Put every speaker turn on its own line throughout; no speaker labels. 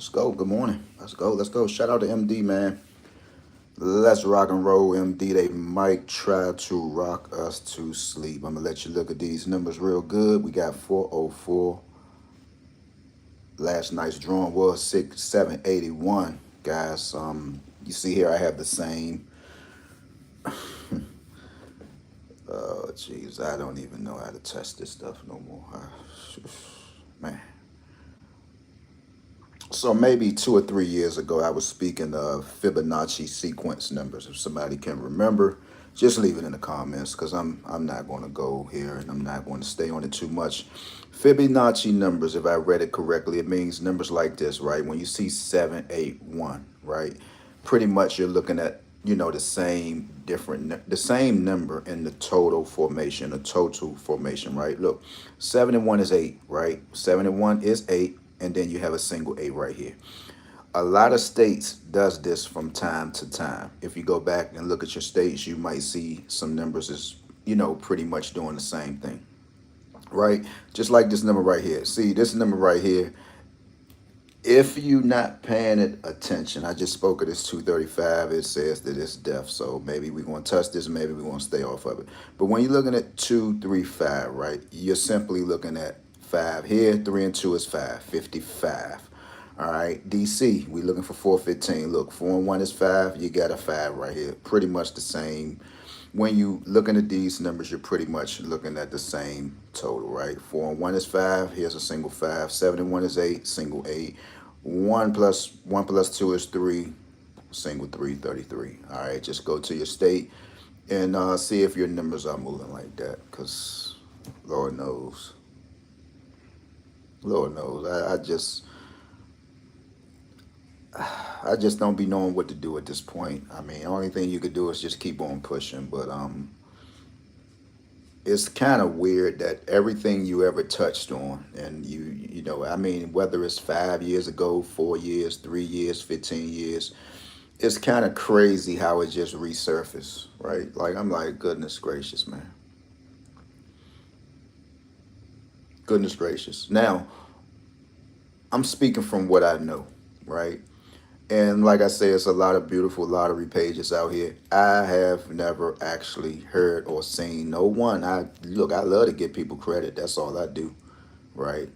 Let's go. Good morning. Let's go. Let's go. Shout out to MD, man. Let's rock and roll, MD. They might try to rock us to sleep. I'm going to let you look at these numbers real good. We got 404. Last night's drawing was 6781. Guys, you see here I have the same. Jeez, I don't even know how to test this stuff no more. Man. So maybe 2 or 3 years ago, I was speaking of Fibonacci sequence numbers. If somebody can remember, just leave it in the comments because I'm not going to go here and I'm not going to stay on it too much. Fibonacci numbers, if I read it correctly, it means numbers like this, right? When you see 781, right? Pretty much you're looking at the same number in the total formation, right? Look, 71 is 8, right? 71 is 8, and then you have a single 8 right here. A lot of states does this from time to time. If you go back and look at your states, you might see some numbers is, pretty much doing the same thing, right? Just like this number right here. See, this number right here, if you're not paying it attention, I just spoke of this 235, it says that it's deaf. So maybe we're going to touch this, maybe we're going to stay off of it. But when you're looking at 235, right, you're simply looking at 5 here. 3 and 2 is 5, 55. All right, DC, we're looking for 415. Look, 4 and 1 is 5. You got a 5 right here. Pretty much the same. When you looking at these numbers, you're pretty much looking at the same total, right? 4 and 1 is 5. Here's a single 5. 7 and 1 is 8. Single 8. 1 plus 2 is 3. Single 3, 33. All right, just go to your state and see if your numbers are moving like that, because Lord knows. Lord knows. I just don't be knowing what to do at this point. I mean, the only thing you could do is just keep on pushing. But it's kind of weird that everything you ever touched on, and I mean, whether it's 5 years ago, 4 years, 3 years, 15 years, it's kind of crazy how it just resurfaced, right? Like, I'm like, goodness gracious, man. Goodness gracious. Now, I'm speaking from what I know, right? And like I say, it's a lot of beautiful lottery pages out here. I have never actually heard or seen no one. I love to give people credit. That's all I do, right?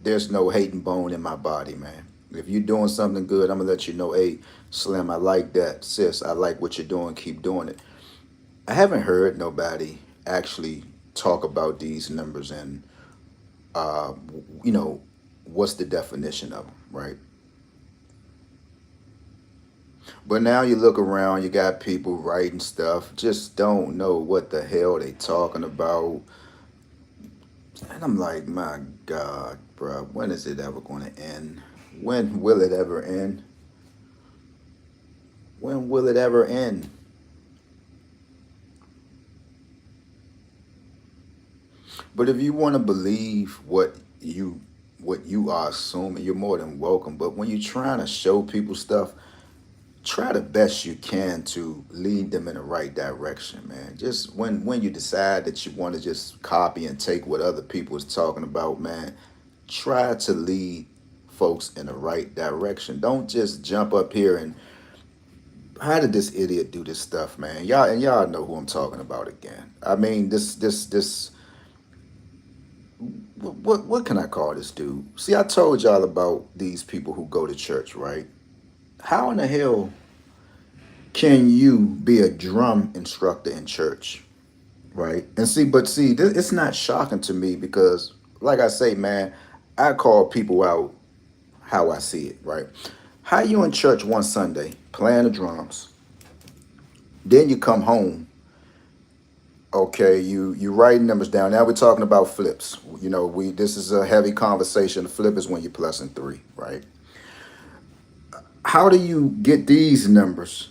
There's no hating bone in my body, man. If you're doing something good, I'm gonna let you know, hey, Slim, I like that. Sis, I like what you're doing. Keep doing it. I haven't heard nobody actually talk about these numbers and you know, what's the definition of them, right? But now you look around, you got people writing stuff, just don't know what the hell they talking about. And I'm like, my God, bro, when is it ever going to end? When will it ever end? When will it ever end? But if you want to believe what you are assuming, you're more than welcome. But when you're trying to show people stuff, try the best you can to lead them in the right direction, man. Just when you decide that you want to just copy and take what other people is talking about, man, try to lead folks in the right direction. Don't just jump up here and how did this idiot do this stuff, man? Y'all know who I'm talking about again. I mean, this what can I call this dude? See, I told y'all about these people who go to church, right? How in the hell can you be a drum instructor in church, right? And see, it's not shocking to me because, like I say, man, I call people out how I see it, right? How you in church one Sunday playing the drums, then you come home, okay, you writing numbers down. Now we're talking about flips. We this is a heavy conversation. The flip is when you're plus 3, right? How do you get these numbers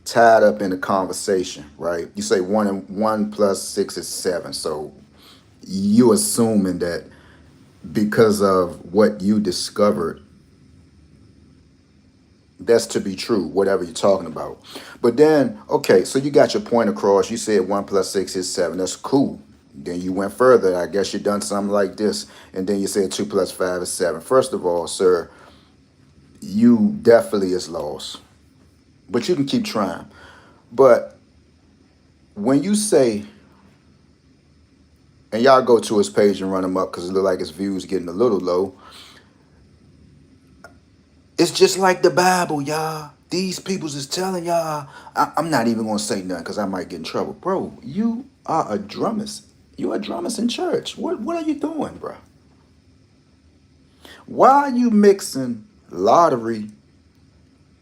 tied up in a conversation, right? You say 1 plus 6 is 7. So you assuming that because of what you discovered, that's to be true, whatever you're talking about. But then, okay, so you got your point across. You said 1 plus 6 is 7. That's cool. Then you went further. I guess you done something like this. And then you said 2 plus 5 is 7. First of all, sir, you definitely is lost. But you can keep trying. But when you say, and y'all go to his page and run him up because it look like his views getting a little low. It's just like the Bible, y'all. These peoples is telling y'all. I'm not even gonna say nothing because I might get in trouble, bro. You are a drummist. You are a drummist in church. What are you doing, bro? Why are you mixing lottery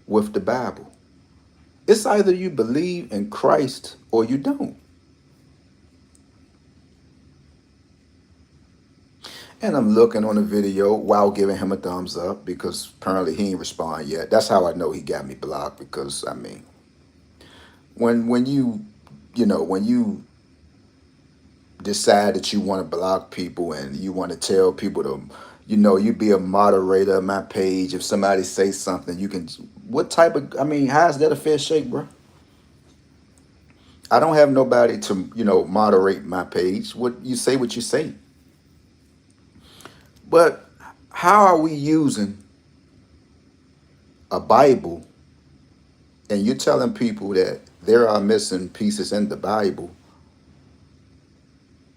with the Bible? It's either you believe in Christ or you don't. And I'm looking on the video while giving him a thumbs up because apparently he ain't respond yet. That's how I know he got me blocked because I mean, when when you decide that you want to block people and you want to tell people to, you be a moderator of my page. If somebody say something, you can. What type of? I mean, how is that a fair shake, bro? I don't have nobody to moderate my page. What you say, what you say. But how are we using a Bible and you're telling people that there are missing pieces in the Bible,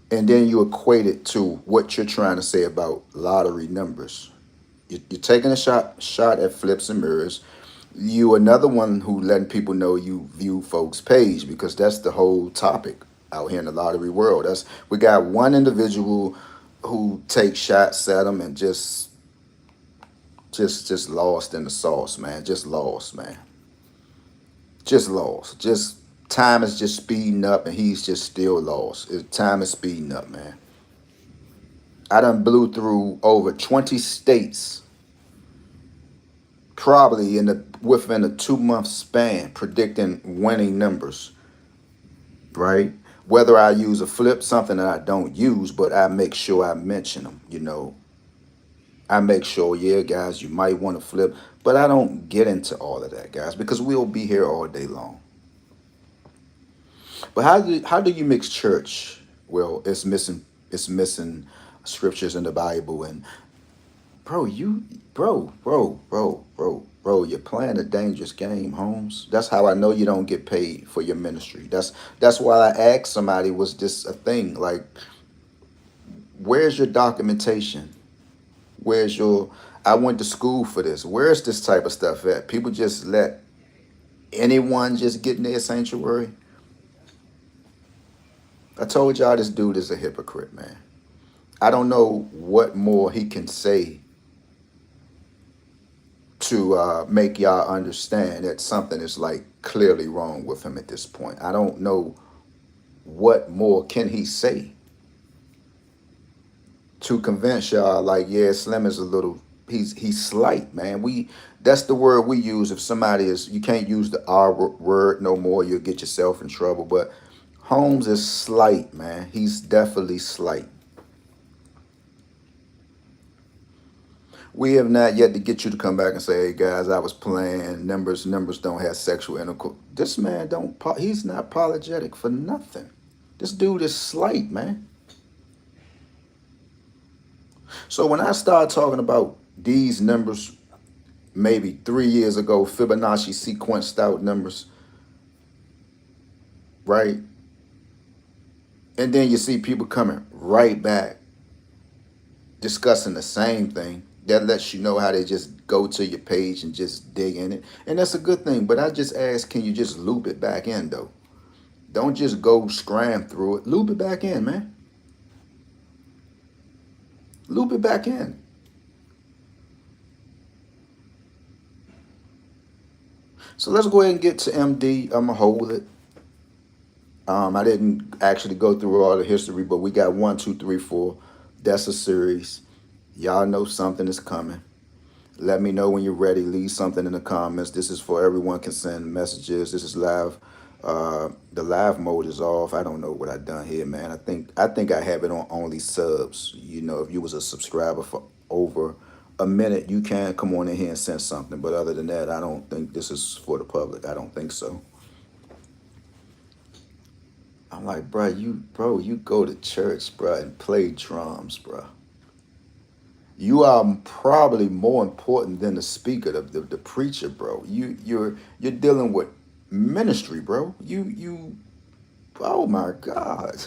and then you equate it to what you're trying to say about lottery numbers? You're taking a shot at flips and mirrors. You another one who letting people know you view folks' page because that's the whole topic out here in the lottery world. That's we got one individual who takes shots at them and just lost in the sauce, man. Just lost, man. Just lost. Just time is just speeding up and he's just still lost. Time is speeding up, man. I done blew through over 20 states probably within a 2 month span predicting winning numbers, right? Whether I use a flip, something that I don't use, but I make sure I mention them. I make sure, yeah, guys, you might want to flip, but I don't get into all of that, guys, because we'll be here all day long. But how do you mix church? Well, it's missing scriptures in the Bible, and bro, bro, you're playing a dangerous game, Holmes. That's how I know you don't get paid for your ministry. That's why I asked somebody, was this a thing? Like, where's your documentation? Where's your I went to school for this. Where's this type of stuff at? People just let anyone just get in their sanctuary. I told y'all this dude is a hypocrite, man. I don't know what more he can say to make y'all understand that something is like clearly wrong with him at this point. I don't know what more can he say to convince y'all like, yeah, Slim is a little he's slight, man. That's the word we use if somebody is you can't use the word no more, you'll get yourself in trouble. But Holmes is slight, man. He's definitely slight. We have not yet to get you to come back and say, hey guys, I was playing numbers. Numbers don't have sexual intercourse. This man he's not apologetic for nothing. This dude is slight, man. So when I start talking about these numbers, maybe 3 years ago, Fibonacci sequenced out numbers, right? And then you see people coming right back discussing the same thing. That lets you know how they just go to your page and just dig in it. And that's a good thing. But I just ask, can you just loop it back in, though? Don't just go scram through it. Loop it back in, man. Loop it back in. So let's go ahead and get to MD. I'm going to hold it. I didn't actually go through all the history, but we got 1, 2, 3, 4. That's a series. Y'all know something is coming. Let me know when you're ready. Leave something in the comments. This is for everyone can send messages. This is live. The live mode is off. I don't know what I done here, man. I think I have it on only subs. If you was a subscriber for over a minute, you can come on in here and send something. But other than that, I don't think this is for the public. I don't think so. I'm like, bro, you go to church, bro, and play drums, bro. You are probably more important than the speaker, the preacher, bro. You're dealing with ministry, bro. Oh my God.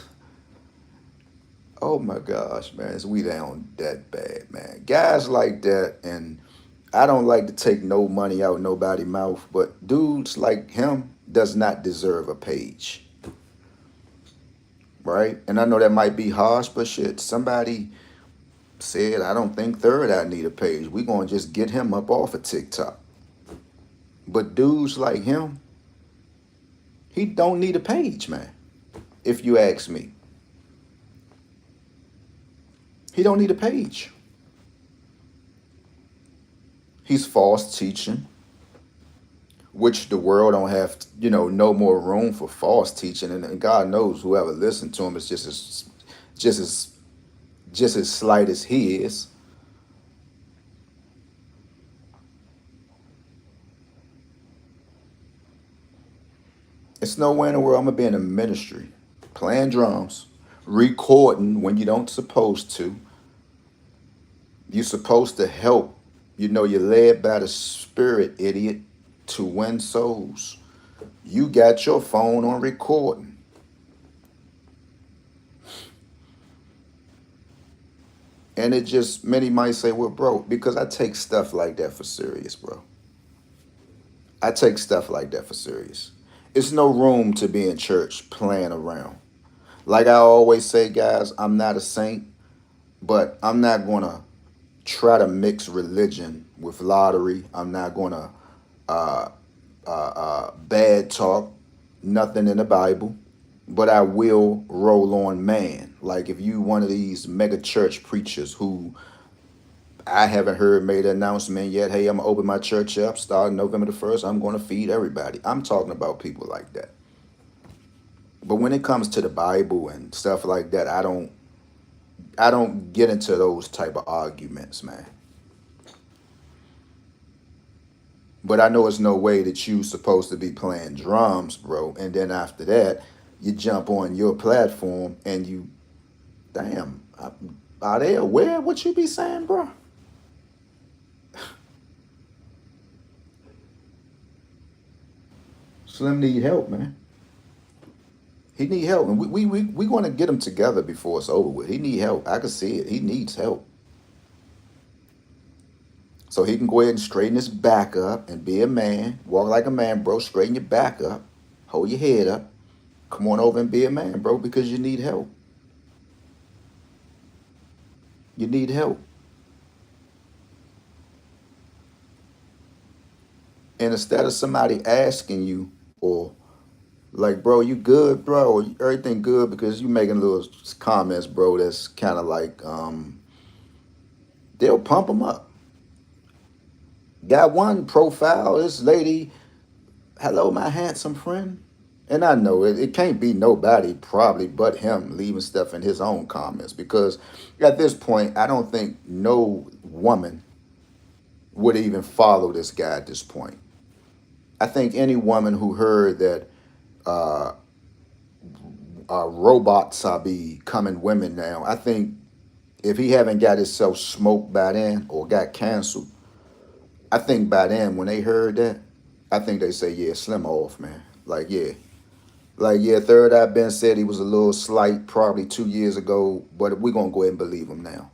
Oh my gosh, man. Is we down that bad, man. Guys like that, and I don't like to take no money out nobody's mouth, but dudes like him does not deserve a page. Right? And I know that might be harsh, but shit, somebody said I don't think Third Eye need a page. We gonna just get him up off of TikTok. But dudes like him, he don't need a page, man. If you ask me. He don't need a page. He's false teaching, which the world don't have, no more room for false teaching. And God knows whoever listened to him is just as just as slight as he is. It's nowhere in the world I'm gonna be in a ministry, playing drums, recording when you don't supposed to. You're supposed to help. You're led by the Spirit, idiot, to win souls. You got your phone on recording. And it just, many might say, well, bro, because I take stuff like that for serious, bro. I take stuff like that for serious. It's no room to be in church playing around. Like I always say, guys, I'm not a saint, but I'm not going to try to mix religion with lottery. I'm not going to uh, bad talk nothing in the Bible, but I will roll on man. Like if you one of these mega church preachers who I haven't heard made an announcement yet, hey, I'm gonna open my church up starting November the 1st. I'm gonna feed everybody. I'm talking about people like that. But when it comes to the Bible and stuff like that, I don't get into those type of arguments, man. But I know it's no way that you supposed to be playing drums, bro. And then after that, you jump on your platform and you, damn, are they aware of what you be saying, bro? Slim need help, man. He need help, and we going to get him together before it's over with. He need help. I can see it. He needs help, so he can go ahead and straighten his back up and be a man. Walk like a man, bro. Straighten your back up. Hold your head up. Come on over and be a man, bro, because you need help. You need help. And instead of somebody asking you, or like, bro, you good, bro? Or everything good? Because you making little comments, bro. That's kind of like, they'll pump them up. Got one profile. This lady, hello, my handsome friend. And I know it can't be nobody probably but him leaving stuff in his own comments because at this point, I don't think no woman would even follow this guy at this point. I think any woman who heard that uh, robots are becoming women now, I think if he haven't got himself smoked by then or got canceled, I think by then when they heard that, I think they say, yeah, Slim off, man. Like, yeah, Third Eye Ben said he was a little slight probably 2 years ago, but we're going to go ahead and believe him now.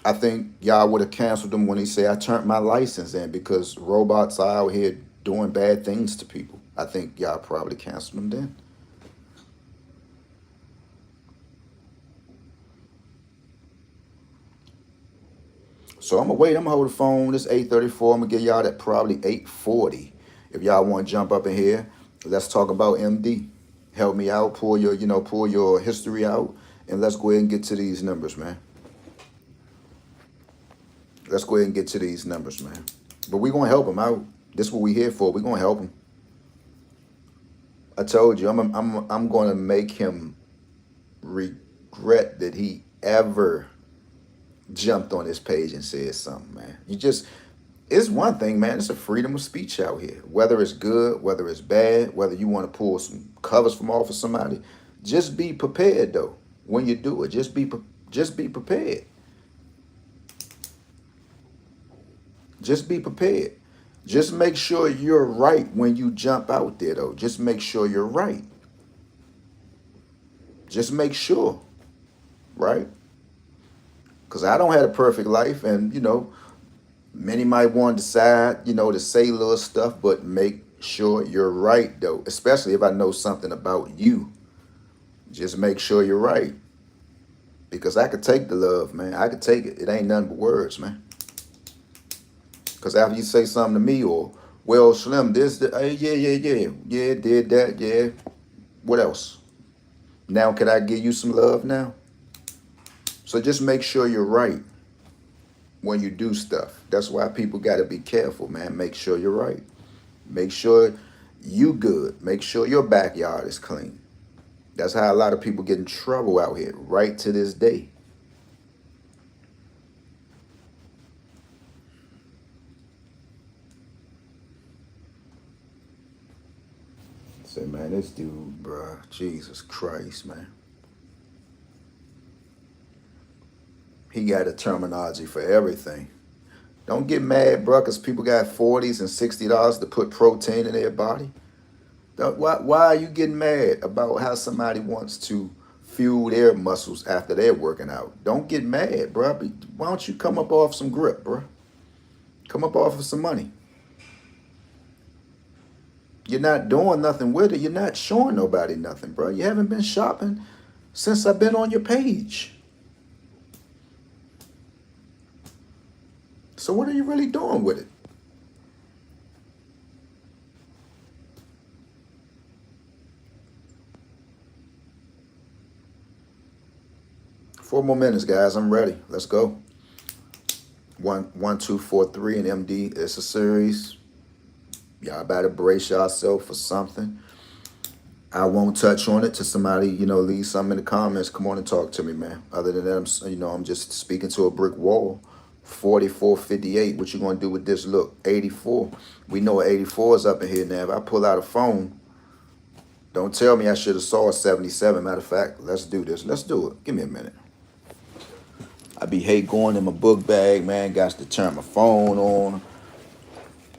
I think y'all would have canceled him when he said, I turned my license in because robots are out here doing bad things to people. I think y'all probably canceled him then. So I'm gonna wait. I'm gonna hold the phone. This 8:34. I'm gonna get y'all that probably 8:40. If y'all want to jump up in here, let's talk about MD. Help me out. Pull your history out, and let's go ahead and get to these numbers, man. Let's go ahead and get to these numbers, man. But we're gonna help him out. This is what we here for. We're gonna help him. I told you, I'm gonna make him regret that he ever jumped on this page and said something, man. It's one thing, man. It's a freedom of speech out here. Whether it's good, whether it's bad, whether you want to pull some covers from off of somebody, just be prepared though. When you do it, just be prepared. Just be prepared. Just make sure you're right when you jump out there though. Just make sure you're right. Just make sure, right? Because I don't have a perfect life, and many might want to decide, to say little stuff, but make sure you're right though. Especially if I know something about you. Just make sure you're right. Because I could take the love, man. I could take it. It ain't nothing but words, man. Because after you say something to me, or, well, Slim, hey, yeah, did that, yeah. What else? Now, can I give you some love now? So just make sure you're right when you do stuff. That's why people got to be careful, man. Make sure you're right. Make sure you good. Make sure your backyard is clean. That's how a lot of people get in trouble out here, right to this day. Say, man, this dude, bruh, Jesus Christ, man. He got a terminology for everything. Don't get mad, bruh, because people got 40s and $60 to put protein in their body. Why are you getting mad about how somebody wants to fuel their muscles after they're working out? Don't get mad, bruh. Why don't you come up off some grip, bruh? Come up off of some money. You're not doing nothing with it. You're not showing nobody nothing, bro. You haven't been shopping since I've been on your page. So what are you really doing with it? Four more minutes, guys. I'm ready. Let's go. 1, 2, 4, 3 and MD. It's a series. Y'all better brace yourself for something. I won't touch on it till somebody, leave something in the comments. Come on and talk to me, man. Other than that, I'm just speaking to a brick wall. 44.58. What you gonna do with this? Look, 84. We know 84 is up in here now. If I pull out a phone, don't tell me I should have saw a 77. Matter of fact, let's do this. Let's do it. Give me a minute. I be hate going in my book bag, man. Got to turn my phone on.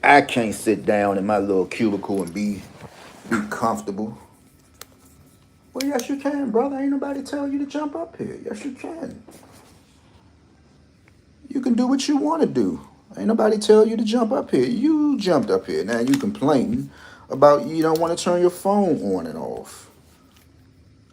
I can't sit down in my little cubicle and be comfortable. Well, yes, you can, brother. Ain't nobody tell you to jump up here. Yes, you can. You can do what you want to do. Ain't nobody tell you to jump up here. You jumped up here. Now you complaining about you don't want to turn your phone on and off.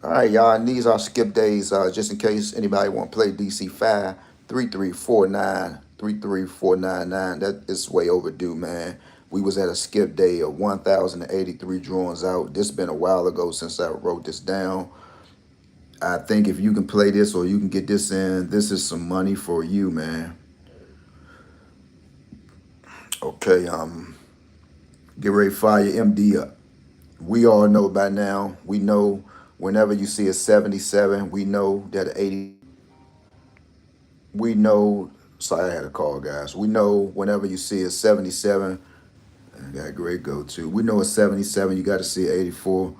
All right, y'all. And these are skip days, just in case anybody want to play DC 5 3349 33499. That is way overdue, man. We was at a skip day of 1,083 drawings out. This been a while ago since I wrote this down. I think if you can play this or you can get this in, this is some money for you, man. Okay, get ready to fire your MD up. We all know by now. We know whenever you see a 77, we know that an 80. We know. Sorry, I had a call, guys. We know whenever you see a 77, I got a great go to. We know a 77, you got to see an 84.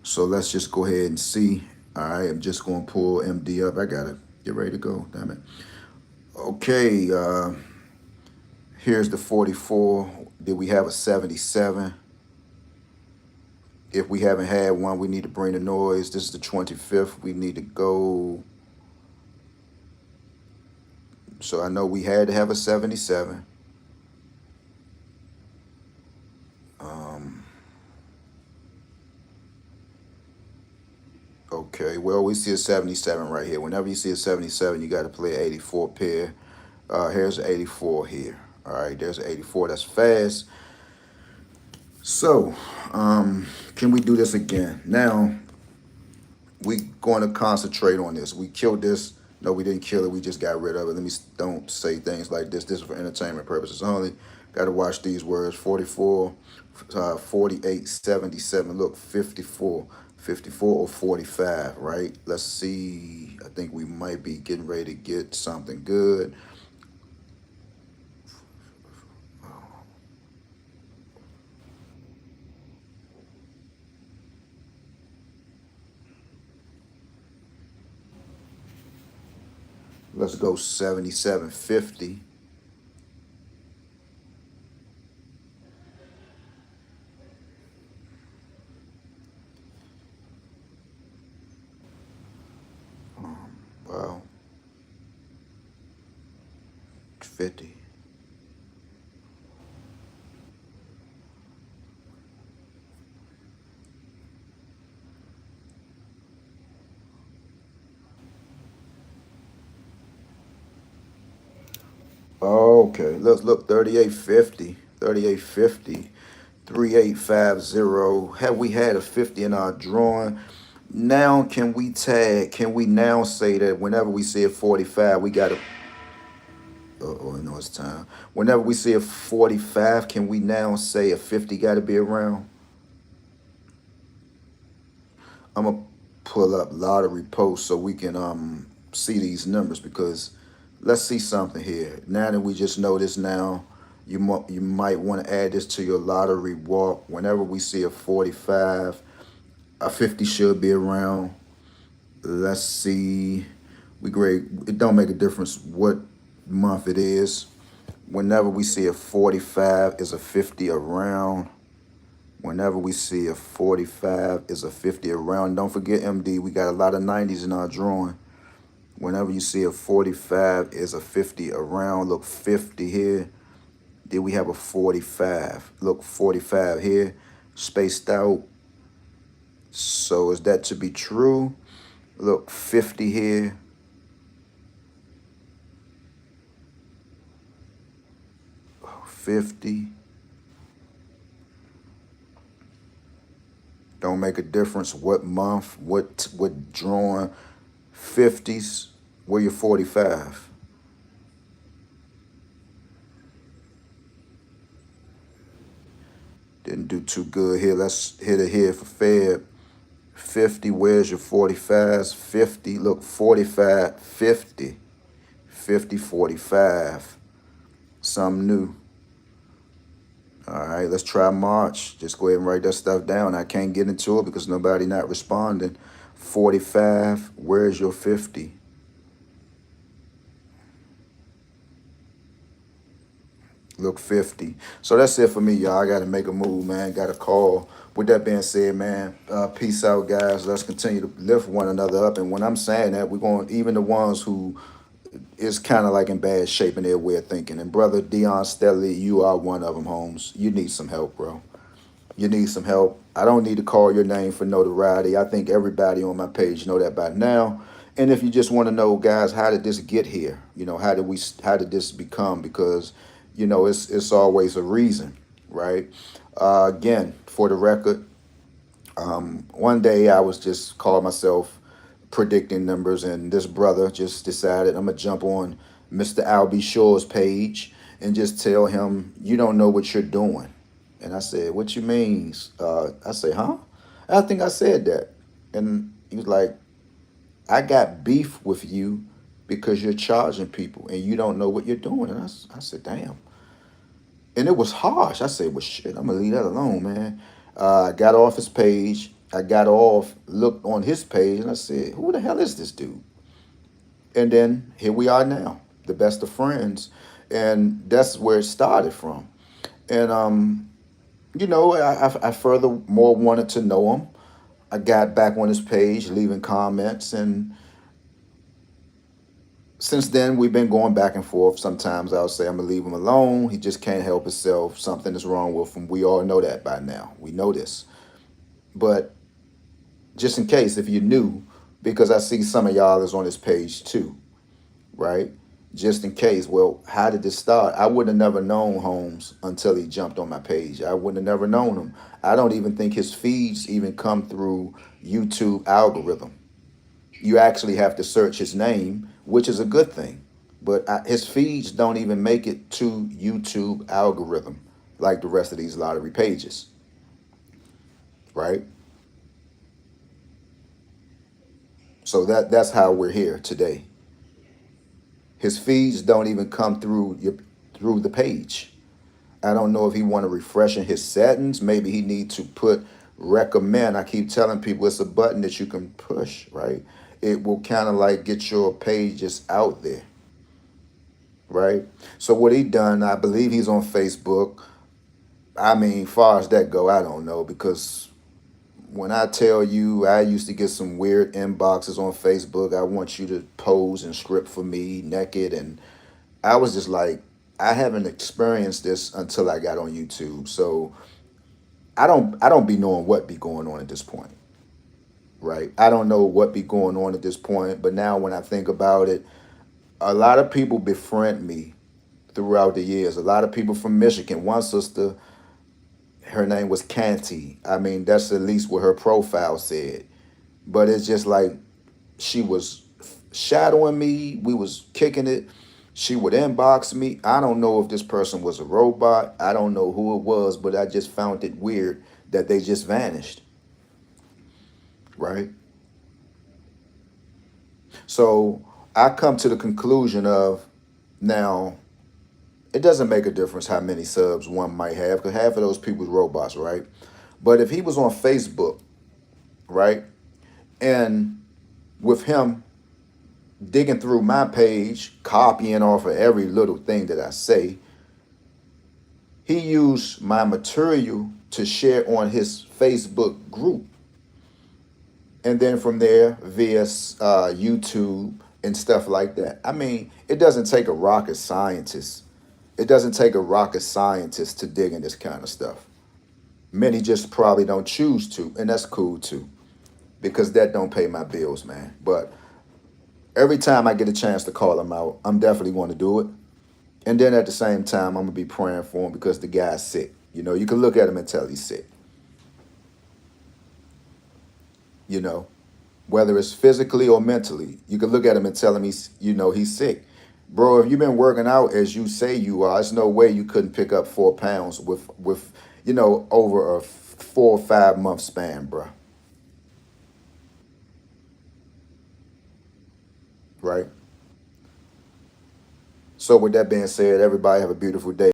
So let's just go ahead and see. All right, I'm just going to pull MD up. I got to get ready to go. Damn it. Okay, here's the 44. Did we have a 77? If we haven't had one, we need to bring the noise. This is the 25th. We need to go. So I know we had to have a 77. Okay, well, we see a 77 right here. Whenever you see a 77, you got to play an 84 pair. Here's an 84 here. All right, there's an 84. That's fast. So, can we do this again? Now, we going to concentrate on this. We killed this. No, we didn't kill it. We just got rid of it. Let me don't say things like this. This is for entertainment purposes only. Got to watch these words. 44, 48, 77. Look, 54. 54 or 45, right? Let's see. I think we might be getting ready to get something good. Let's go 77.50. Wow, 50. Okay, let's look 38.50. 38.50. 3850. Have we had a 50 in our drawing? Now can we tag? Can we now say that whenever we see a 45, we got to oh, I know it's time. Whenever we see a 45, can we now say a 50 got to be around? I'm gonna pull up lottery posts so we can see these numbers because let's see something here. Now that we just know this now, you might want to add this to your lottery walk. Whenever we see a 45, a 50 should be around. Let's see. We grade. It don't make a difference what month it is. Whenever we see a 45, is a 50 around. Whenever we see a 45, is a 50 around. Don't forget, MD, we got a lot of 90s in our drawing. Whenever you see a 45, is a 50 around. Look, 50 here. Then we have a 45. Look, 45 here, spaced out. So is that to be true? Look, 50 here. 50. Don't make a difference what month, what drawing. 50s, where your 45. Didn't do too good here. Let's hit it here for Feb. 50, where's your 45s? 50, look, 45, 50. 50, 45. Something new. All right, let's try March. Just go ahead and write that stuff down. I can't get into it because nobody not responding. 45, where's your 50? Look, 50. So that's it for me, y'all. I got to make a move, man. Got a call. With that being said, man, peace out, guys. Let's continue to lift one another up. And when I'm saying that, we're going, even the ones who is kind of like in bad shape in their way of thinking. And brother Dion Stelly, you are one of them, Holmes. You need some help, bro. You need some help. I don't need to call your name for notoriety. I think everybody on my page know that by now. And if you just want to know, guys, how did this get here? You know, how did this become? Because, you know, it's always a reason, right? Again, for the record, one day I was just calling myself predicting numbers, and this brother just decided I'm gonna jump on Mr. Albie Shaw's page and just tell him you don't know what you're doing. And I said, "What you mean?" I say, "Huh?" I think I said that, and he was like, "I got beef with you because you're charging people and you don't know what you're doing." And I said, "Damn." And it was harsh. I said, "Well, shit, I'm gonna leave that alone, man." I got off his page. I got off, looked on his page, and I said, "Who the hell is this dude?" And then here we are now, the best of friends, and that's where it started from. And you know, I furthermore wanted to know him. I got back on his page, leaving comments, and since then we've been going back and forth. Sometimes I'll say I'm gonna leave him alone. He just can't help himself. Something is wrong with him. We all know that by now. We know this. But just in case, if you're new, because I see some of y'all is on this page too, right? Just in case, well, how did this start? I would have never known Holmes until he jumped on my page. I would have never known him. I don't even think his feeds even come through YouTube algorithm. You actually have to search his name, which is a good thing. But his feeds don't even make it to YouTube algorithm like the rest of these lottery pages, right? So that's how we're here today. His feeds don't even come through the page. I don't know if he want to refresh in his settings. Maybe he need to put recommend. I keep telling people it's a button that you can push, right? It will kind of like get your pages out there. right? So what he done, I believe he's on Facebook. I mean, far as that go, I don't know because when I tell you I used to get some weird inboxes on Facebook, I want you to pose and script for me naked, and I was just like, I haven't experienced this until I got on YouTube. So I don't be knowing what be going on at this point, right? I don't know what be going on at this point, but now when I think about it, a lot of people befriend me throughout the years. A lot of people from Michigan. One sister, her name was Canty. I mean, that's at least what her profile said. But it's just like she was shadowing me. We was kicking it. She would inbox me. I don't know if this person was a robot. I don't know who it was, but I just found it weird that they just vanished, right? So I come to the conclusion of now it doesn't make a difference how many subs one might have because half of those people's robots, right? But if he was on Facebook, right, and with him digging through my page, copying off of every little thing that I say, he used my material to share on his Facebook group. And then from there, via YouTube and stuff like that. I mean, it doesn't take a rocket scientist. It doesn't take a rocket scientist to dig in this kind of stuff. Many just probably don't choose to, and that's cool too, because that don't pay my bills, man. But every time I get a chance to call him out, I'm definitely going to do it. And then at the same time, I'm gonna be praying for him because the guy's sick. You know, you can look at him and tell he's sick. You know, whether it's physically or mentally, you can look at him and tell him he's sick. Bro, if you've been working out as you say you are, there's no way you couldn't pick up 4 pounds with over a 4 or 5 month span, bro. Right. So with that being said, everybody have a beautiful day.